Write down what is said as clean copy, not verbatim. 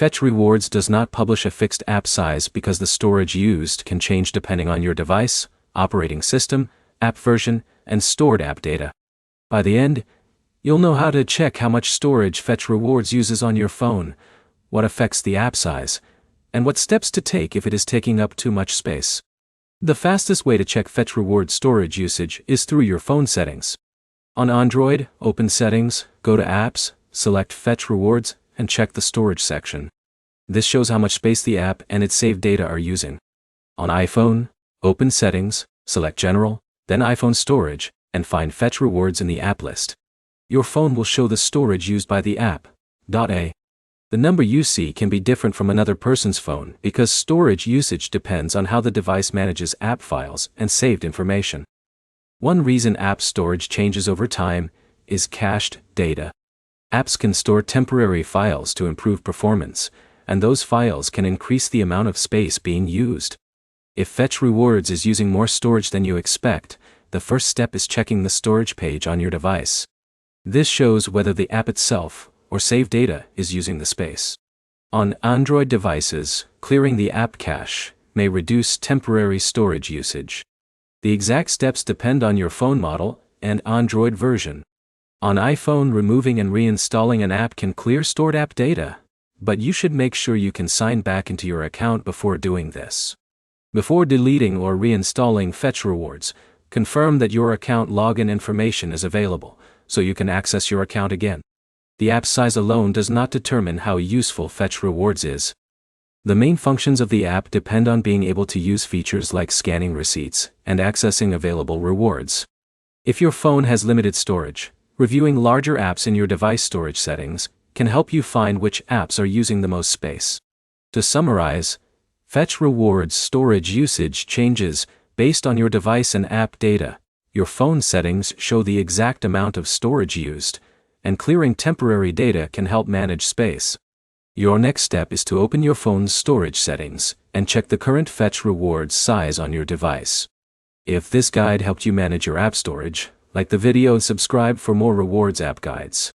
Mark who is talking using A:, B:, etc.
A: Fetch Rewards does not publish a fixed app size because the storage used can change depending on your device, operating system, app version, and stored app data. By the end, you'll know how to check how much storage Fetch Rewards uses on your phone, what affects the app size, and what steps to take if it is taking up too much space. The fastest way to check Fetch Rewards storage usage is through your phone settings. On Android, open Settings, go to Apps, select Fetch Rewards, and check the storage section. This shows how much space the app and its saved data are using. On iPhone, open Settings, select General, then iPhone Storage, and find Fetch Rewards in the app list. Your phone will show the storage used by the app. The number you see can be different from another person's phone because storage usage depends on how the device manages app files and saved information. One reason app storage changes over time is cached data. Apps can store temporary files to improve performance, and those files can increase the amount of space being used. If Fetch Rewards is using more storage than you expect, the first step is checking the storage page on your device. This shows whether the app itself or saved data is using the space. On Android devices, clearing the app cache may reduce temporary storage usage. The exact steps depend on your phone model and Android version. On iPhone, removing and reinstalling an app can clear stored app data, but you should make sure you can sign back into your account before doing this. Before deleting or reinstalling Fetch Rewards, confirm that your account login information is available, so you can access your account again. The app size alone does not determine how useful Fetch Rewards is. The main functions of the app depend on being able to use features like scanning receipts and accessing available rewards. If your phone has limited storage, reviewing larger apps in your device storage settings can help you find which apps are using the most space. To summarize, Fetch Rewards storage usage changes based on your device and app data. Your phone settings show the exact amount of storage used, and clearing temporary data can help manage space. Your next step is to open your phone's storage settings and check the current Fetch Rewards size on your device. If this guide helped you manage your app storage, like the video and subscribe for more rewards app guides.